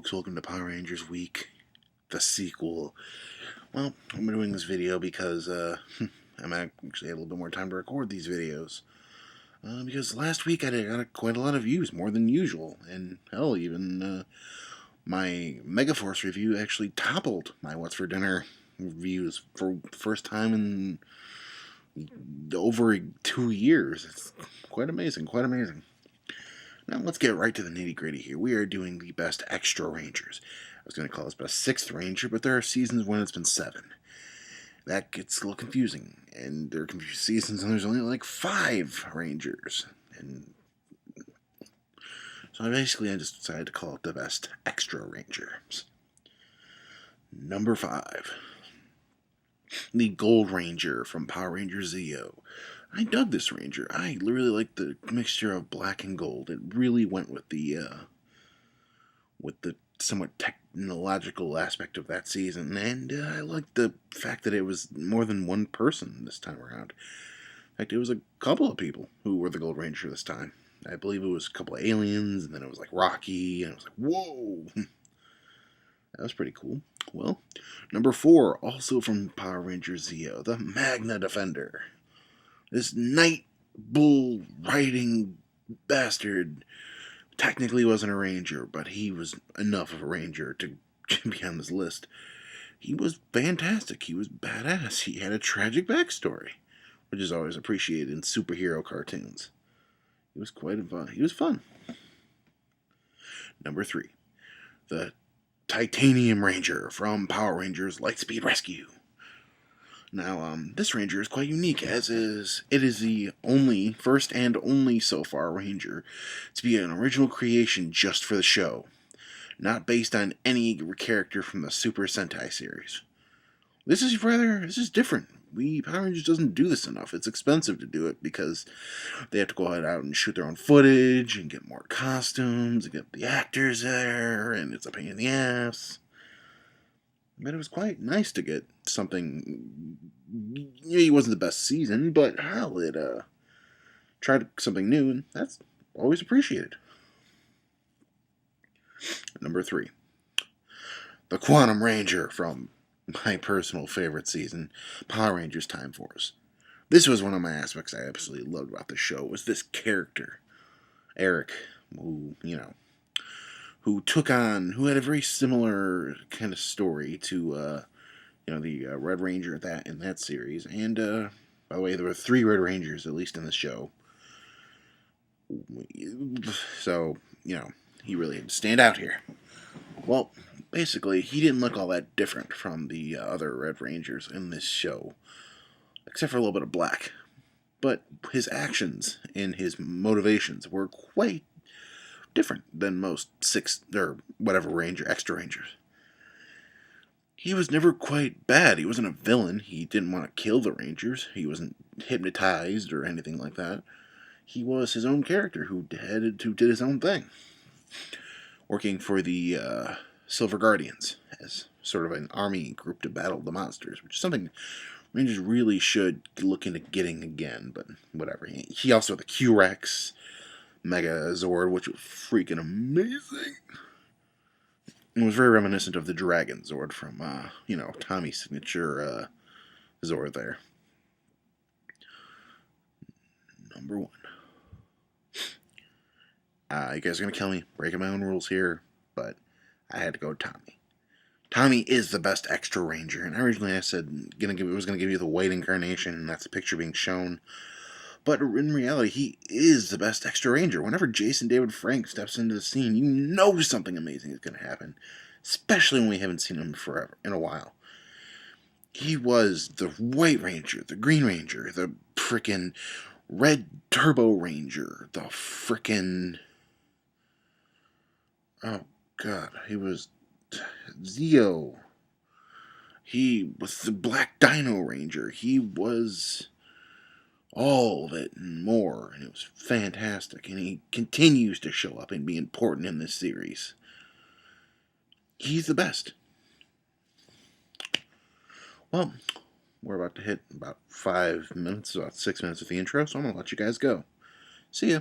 folks, welcome to Power Rangers Week, the sequel. Well, I'm doing this video because I'm actually had a little bit more time to record these videos. Because last week I got quite a lot of views, more than usual, and hell, even my Megaforce review actually toppled my What's for Dinner views for the first time in over 2 years. It's quite amazing, quite amazing. Now let's get right to the nitty-gritty here. We are doing the best extra Rangers. I was going to call this best 6th Ranger, but there are seasons when it's been 7. That gets a little confusing. And there are confused seasons and there's only like 5 Rangers. And so I just decided to call it the best extra Rangers. Number 5. The Gold Ranger from Power Rangers Zeo. I dug this Ranger. I really liked the mixture of black and gold. It really went with the somewhat technological aspect of that season, and I liked the fact that it was more than one person this time around. In fact, it was a couple of people who were the Gold Ranger this time. I believe it was a couple of aliens, and then it was like Rocky, and it was like, whoa! That was pretty cool. Well, number 4, also from Power Rangers Zeo, the Magna Defender. This night bull riding bastard technically wasn't a ranger, but he was enough of a ranger to be on this list. He was fantastic. He was badass. He had a tragic backstory, which is always appreciated in superhero cartoons. He was quite fun. He was fun. Number 3, the Titanium Ranger from Power Rangers Lightspeed Rescue. Now, this Ranger is quite unique, it is the first and only so far Ranger to be an original creation just for the show, not based on any character from the Super Sentai series. This is different. Power Rangers doesn't do this enough. It's expensive to do it because they have to go out and shoot their own footage and get more costumes and get the actors there, and it's a pain in the ass. But it was quite nice to get something. It wasn't the best season, but hell, it tried something new, and that's always appreciated. Number 3, the Quantum Ranger from my personal favorite season, Power Rangers Time Force. This was one of my aspects I absolutely loved about the show, was this character, Eric, who had a very similar kind of story to, the Red Ranger in that series. And, by the way, there were 3 Red Rangers, at least in the show. So, he really had to stand out here. Well, basically, he didn't look all that different from the other Red Rangers in this show, except for a little bit of black. But his actions and his motivations were quite different than most 6 or whatever extra Rangers. He was never quite bad. He wasn't a villain. He didn't want to kill the Rangers. He wasn't hypnotized or anything like that. He was his own character who did his own thing, working for the Silver Guardians as sort of an army group to battle the monsters, which is something Rangers really should look into getting again, but whatever. He also had the Q-Rex Mega Zord, which was freaking amazing. It was very reminiscent of the Dragon Zord from, Tommy's signature Zord there. Number 1. You guys are going to kill me, breaking my own rules here, but I had to go with Tommy. Tommy is the best extra Ranger, and originally I said it was going to give you the white incarnation, and that's the picture being shown. But in reality, he is the best extra Ranger. Whenever Jason David Frank steps into the scene, you know something amazing is going to happen. Especially when we haven't seen him in a while. He was the White Ranger, the Green Ranger, the frickin' Red Turbo Ranger, the frickin'... Oh, God. He was Zeo. He was the Black Dino Ranger. He was all of it and more, and it was fantastic. And he continues to show up and be important in this series. He's the best. Well, we're about to hit about 5 minutes, about 6 minutes of the intro, so I'm going to let you guys go. See ya.